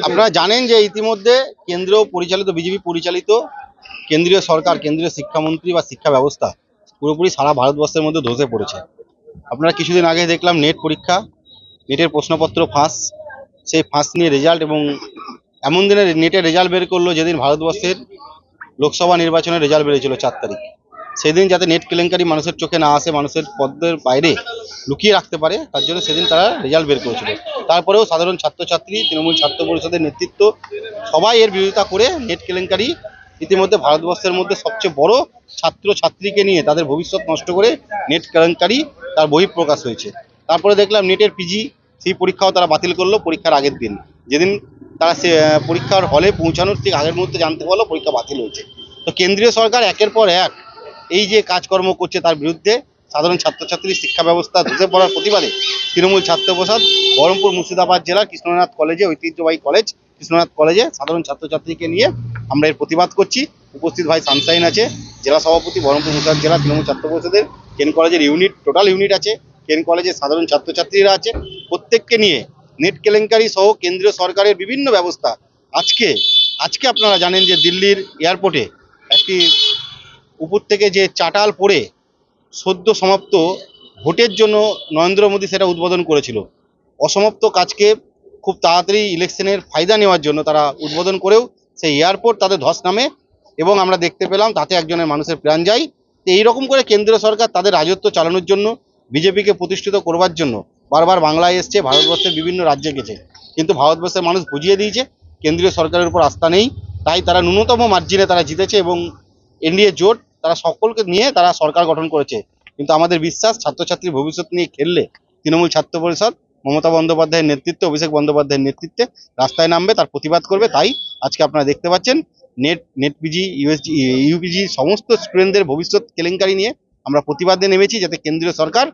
আপনারা জানেন যে ইতিমধ্যে কেন্দ্র পরিচালিত বিজেপি পরিচালিত কেন্দ্রীয় সরকার, কেন্দ্রীয় শিক্ষামন্ত্রী বা শিক্ষা ব্যবস্থা পুরোপুরি সারা ভারতবর্ষের মধ্যে ধসে পড়েছে। আপনারা কিছুদিন আগে দেখলাম নেট পরীক্ষা, নেটের প্রশ্নপত্র ফাঁস, সেই ফাঁস নিয়ে রেজাল্ট, এবং এমন দিনে নেটের রেজাল্ট বের করলো যেদিন ভারতবর্ষের লোকসভা নির্বাচনের রেজাল্ট বেরিয়েছিল 4 তারিখ। সেদিন যাতে নেট কেলেঙ্কারি মানুষের চোখে না আসে, মানুষের পদ্মের বাইরে লুকিয়ে রাখতে পারে, তার জন্য সেদিন তারা রেজাল্ট বের করেছিল। তারপরেও সাধারণ ছাত্রছাত্রী, তৃণমূল ছাত্র পরিষদের নেতৃত্ব সবাই এর বিরোধিতা করে নেট কেলেঙ্কারি ইতিমধ্যে ভারতবর্ষের মধ্যে সবচেয়ে বড় ছাত্র ছাত্রীকে নিয়ে তাদের ভবিষ্যৎ নষ্ট করে নেট কেলেঙ্কারি তার বহিঃপ্রকাশ হয়েছে। তারপরে দেখলাম নেটের পিজি সেই পরীক্ষাও তারা বাতিল করলো পরীক্ষার আগের দিন, যেদিন তারা সে পরীক্ষার হলে পৌঁছানোর ঠিক আগের মুহূর্তে জানতে পারলো পরীক্ষা বাতিল হয়েছে। তো কেন্দ্রীয় সরকার একের পর এক এই যে কাজকর্ম করছে তার বিরুদ্ধে সাধারণ ছাত্রছাত্রীর শিক্ষা ব্যবস্থা ধসে পড়ার প্রতিবাদে তৃণমূল ছাত্র পরিষদ বহরমপুর মুর্শিদাবাদ জেলার কৃষ্ণনাথ কলেজে, ঐতিহ্যবাহী কলেজ কৃষ্ণনাথ কলেজে সাধারণ ছাত্রছাত্রীকে নিয়ে আমরা এর প্রতিবাদ করছি। উপস্থিত ভাই সানশাইন আছে, জেলা সভাপতি বহরমপুর মুর্শিদাবাদ জেলা তৃণমূল ছাত্র পরিষদের। কেন কলেজের ইউনিট, টোটাল ইউনিট আছে, কেন কলেজের সাধারণ ছাত্রছাত্রীরা আছে, প্রত্যেককে নিয়ে নেট কেলেঙ্কারি সহ কেন্দ্রীয় সরকারের বিভিন্ন ব্যবস্থা। আজকে আজকে আপনারা জানেন যে দিল্লির এয়ারপোর্টে একটি উপর থেকে যে চাটাল পড়ে সদ্য সমাপ্ত ভোটের জন্য নরেন্দ্র মোদী সেটা উদ্বোধন করেছিল। অসমাপ্ত কাজকে খুব তাড়াতাড়ি ইলেকশনের ফায়দা নেওয়ার জন্য তারা উদ্বোধন করেও সেই এয়ারপোর্ট তাদের ধস নামে, এবং আমরা দেখতে পেলাম তাতে একজনের মানুষের প্রাণ যায়। তো এইরকম করে কেন্দ্রীয় সরকার তাদের রাজত্ব চালানোর জন্য, বিজেপিকে প্রতিষ্ঠিত করবার জন্য বারবার বাংলায় এসছে, ভারতবর্ষের বিভিন্ন রাজ্যে গেছে, কিন্তু ভারতবর্ষের মানুষ বুঝিয়ে দিয়েছে কেন্দ্রীয় সরকারের উপর আস্থা নেই। তাই তারা ন্যূনতম মার্জিনে তারা জিতেছে, এবং এনডিএ জোট তারা সকলকে নিয়ে তারা সরকার গঠন করেছে। কিন্তু আমাদের বিশ্বাস ছাত্রছাত্রীর ভবিষ্যৎ নিয়ে খেললে তৃণমূল ছাত্র পরিষদ মমতা বন্দ্যোপাধ্যায়ের নেতৃত্বে, অভিষেক বন্দ্যোপাধ্যায়ের নেতৃত্বে রাস্তায় নামবে, তার প্রতিবাদ করবে। তাই আজকে আপনারা দেখতে পাচ্ছেন নেট পিজি, ইউপিজি সমস্ত স্টুডেন্টদের ভবিষ্যৎ কেলেঙ্কারি নিয়ে আমরা প্রতিবাদে নেমেছি, যাতে কেন্দ্রীয় সরকার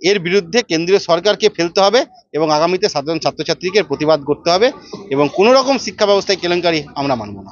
এর বিরুদ্ধে কেন্দ্রীয় সরকারকে ফেলতে হবে এবং আগামীতে সাধারণ ছাত্রছাত্রীকে প্রতিবাদ করতে হবে, এবং কোনো রকম শিক্ষা ব্যবস্থায় কেলেঙ্কারি আমরা মানব না।